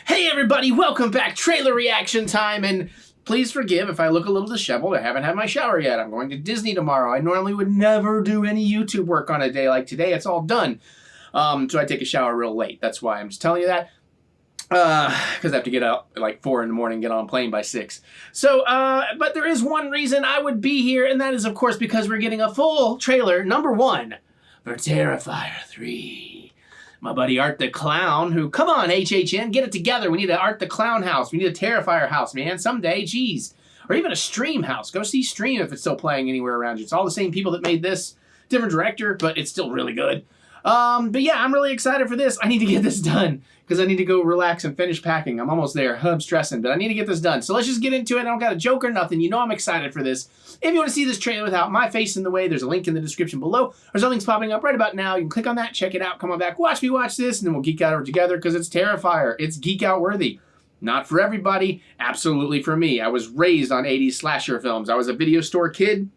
Hey everybody, welcome back. Trailer reaction time, and please forgive if I look a little disheveled. I haven't had my shower yet. I'm going to Disney tomorrow. I normally would never do any YouTube work on a day like today. It's all done. So I take a shower real late. That's why I'm just telling you that. Because I have to get up at like 4 in the morning, get on a plane by 6. So, but there is one reason I would be here, and that is, of course, because we're getting a full trailer, #1, for Terrifier 3. My buddy Art the Clown, who, come on, HHN, get it together. We need an Art the Clown house. We need a Terrifier house, man, someday, geez. Or even a Stream house. Go see Stream if it's still playing anywhere around you. It's all the same people that made this. Different director, but it's still really good. But yeah, I'm really excited for this. I need to get this done because I need to go relax and finish packing. I'm almost there. I'm stressing, but I need to get this done. So let's just get into it. I don't got a joke or nothing. You know I'm excited for this. If you want to see this trailer without my face in the way, there's a link in the description below. Or something's popping up right about now. You can click on that, check it out, come on back, watch me watch this, and then we'll geek out together because it's Terrifier. It's geek out worthy. Not for everybody, absolutely for me. I was raised on 80s slasher films. I was a video store kid.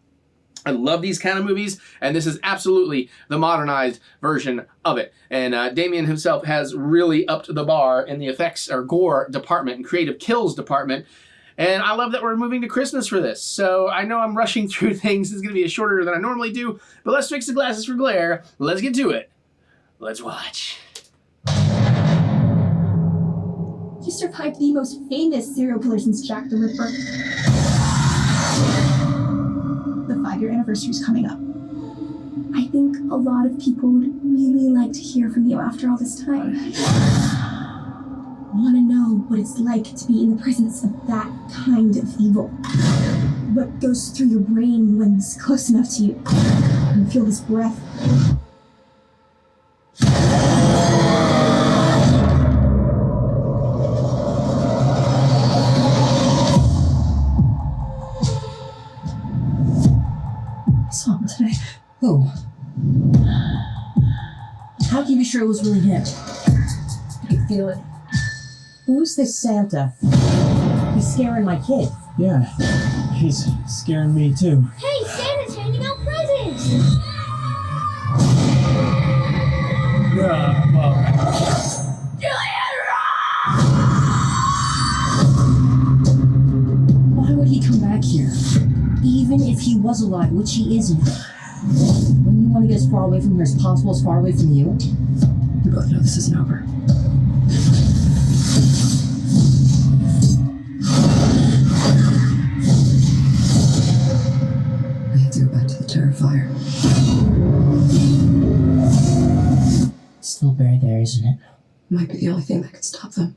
I love these kind of movies, and this is absolutely the modernized version of it. And Damien himself has really upped the bar in the effects or gore department and creative kills department. And I love that we're moving to Christmas for this. So I know I'm rushing through things. It's going to be shorter than I normally do, but let's fix the glasses for glare. Let's get to it. Let's watch. You survived the most famous serial killer since Jack the Ripper. The 5-year anniversary is coming up. I think a lot of people would really like to hear from you after all this time. Want to know what it's like to be in the presence of that kind of evil. What goes through your brain when it's close enough to you. And feel this breath. Saw him today. Who? How can you be sure it was really him? I could feel it. Who's this Santa? He's scaring my kid. Yeah, he's scaring me too. Hey, Santa's handing out presents! Yeah, well, Why would he come back here? Even if he was alive, which he isn't. Wouldn't you want to get as far away from here as possible, as far away from you? We both know this isn't over. We have to go back to the Terrifier. It's still buried there, isn't it? Might be the only thing that could stop them.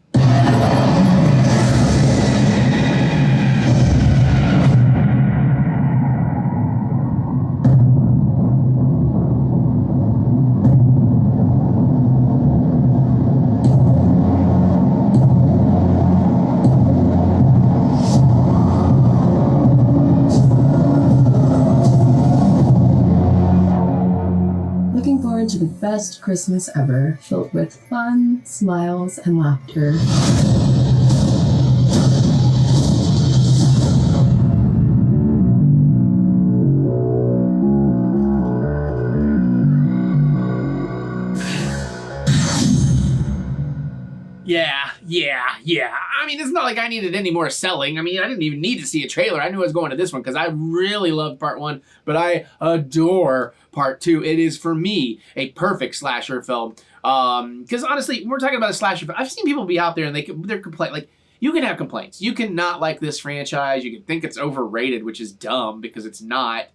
Looking forward to the best Christmas ever, filled with fun, smiles, and laughter. Yeah. I mean, it's not like I needed any more selling. I mean, I didn't even need to see a trailer. I knew I was going to this one because I really loved part 1, but I adore part 2. It is, for me, a perfect slasher film. Because honestly, when we're talking about a slasher film, I've seen people be out there and they're complaining. Like, you can have complaints. You can not like this franchise. You can think it's overrated, which is dumb because it's not.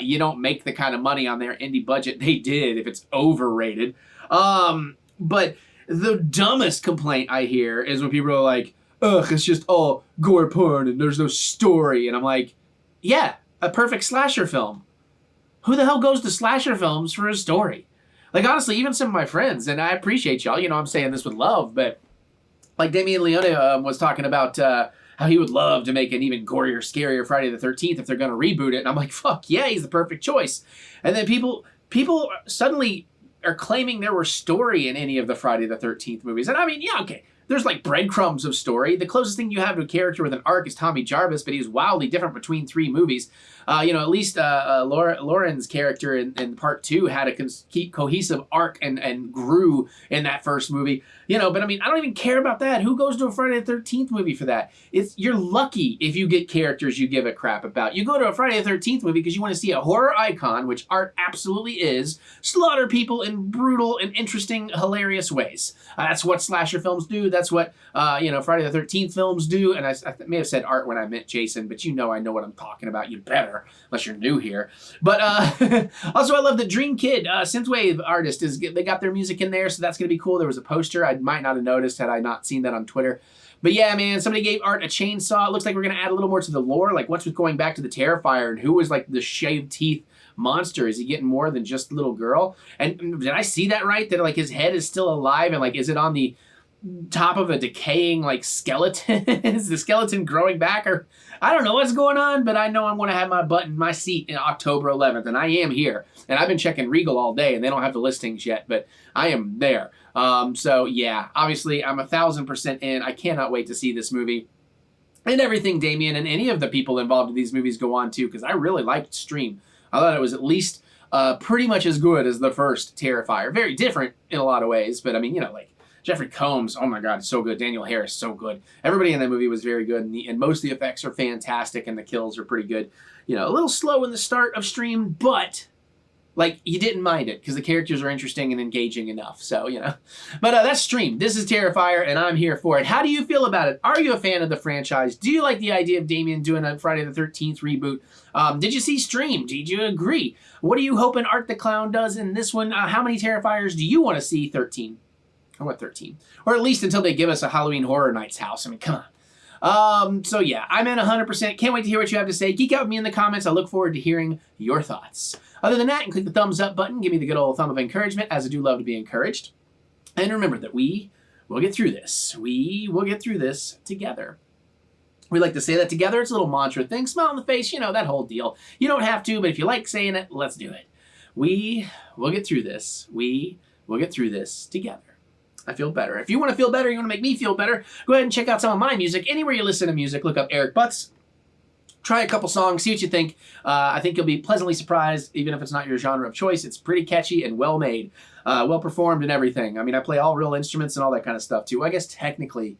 You don't make the kind of money on their indie budget they did if it's overrated. But the dumbest complaint I hear is when people are like, ugh, it's just all gore porn and there's no story. And I'm like, yeah, a perfect slasher film. Who the hell goes to slasher films for a story? Like, honestly, even some of my friends, and I appreciate y'all, you know, I'm saying this with love, but like Damien Leone was talking about how he would love to make an even gorier, scarier Friday the 13th if they're going to reboot it. And I'm like, fuck yeah, he's the perfect choice. And then people suddenly are claiming there was story in any of the Friday the 13th movies. And I mean, yeah, okay, there's like breadcrumbs of story. The closest thing you have to a character with an arc is Tommy Jarvis, but he's wildly different between 3 movies. At least Lauren's character in part 2 had a cohesive arc and grew in that first movie. But I mean, I don't even care about that. Who goes to a Friday the 13th movie for that? You're lucky if you get characters you give a crap about. You go to a Friday the 13th movie because you want to see a horror icon, which art absolutely is, slaughter people in brutal and interesting, hilarious ways. That's what slasher films do. That's what Friday the 13th films do. And I may have said art when I meant Jason, but I know what I'm talking about. You better, unless you're new here. But also, I love the Dream Kid synthwave artist. They got their music in there, so that's gonna be cool. There was a poster I might not have noticed had I not seen that on Twitter. But yeah, man, somebody gave Art a chainsaw. It looks like we're going to add a little more to the lore. Like, what's with going back to the Terrifier and who was like the shaved teeth monster? Is he getting more than just a little girl? And did I see that right? That like his head is still alive and like, is it on the top of a decaying like skeleton? Is the skeleton growing back? Or I don't know what's going on, but I know I'm going to have my butt in my seat in October 11th, and I am here. And I've been checking Regal all day, and they don't have the listings yet, but I am there. So yeah, obviously I'm 1000% in. I cannot wait to see this movie and everything Damien and any of the people involved in these movies go on to, because I really liked Stream. I thought it was at least pretty much as good as the first Terrifier. Very different in a lot of ways, but I mean, like Jeffrey Combs, oh my God, so good. Daniel Harris, so good. Everybody in that movie was very good, and most of the effects are fantastic, and the kills are pretty good. A little slow in the start of Stream, but like, you didn't mind it because the characters are interesting and engaging enough. So, But that's Stream. This is Terrifier, and I'm here for it. How do you feel about it? Are you a fan of the franchise? Do you like the idea of Damien doing a Friday the 13th reboot? Did you see Stream? Did you agree? What are you hoping Art the Clown does in this one? How many Terrifiers do you want to see? 13. I want 13. Or at least until they give us a Halloween Horror Nights house. I mean, come on. So yeah, I'm in 100%. Can't wait to hear what you have to say. Geek out with me in the comments. I look forward to hearing your thoughts. Other than that, click the thumbs up button. Give me the good old thumb of encouragement, as I do love to be encouraged. And remember that we will get through this. We will get through this together. We like to say that together. It's a little mantra thing. Smile on the face, that whole deal. You don't have to, but if you like saying it, let's do it. We will get through this. We will get through this together. I feel better. If you want to feel better, you want to make me feel better, go ahead and check out some of my music. Anywhere you listen to music, look up TheEricButts. Try a couple songs, see what you think. I think you'll be pleasantly surprised, even if it's not your genre of choice. It's pretty catchy and well made, well performed and everything. I mean, I play all real instruments and all that kind of stuff too. I guess technically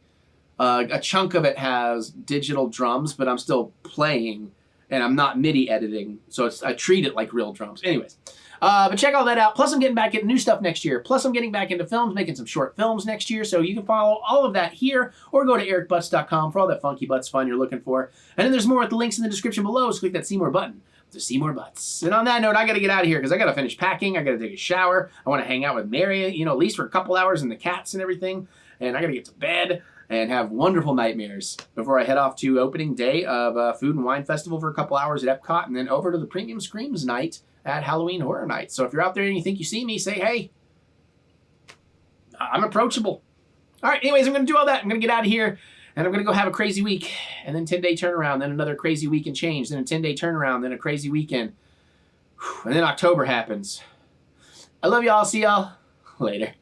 a chunk of it has digital drums, but I'm still playing and I'm not MIDI editing, so I treat it like real drums. Anyways. But check all that out. Plus, I'm getting back into new stuff next year. Plus, I'm getting back into films, making some short films next year. So you can follow all of that here or go to TheEricButts.com for all that funky butts fun you're looking for. And then there's more at the links in the description below. So click that see more button to see more butts. And on that note, I got to get out of here because I got to finish packing. I got to take a shower. I want to hang out with Mary, at least for a couple hours and the cats and everything. And I got to get to bed and have wonderful nightmares before I head off to opening day of Food and Wine Festival for a couple hours at Epcot and then over to the Premium Screams night at Halloween Horror Nights. So if you're out there and you think you see me, say, hey, I'm approachable. All right, anyways, I'm going to do all that. I'm going to get out of here, and I'm going to go have a crazy week, and then 10-day turnaround, then another crazy week and change, then a 10-day turnaround, then a crazy weekend. And then October happens. I love y'all. See y'all later.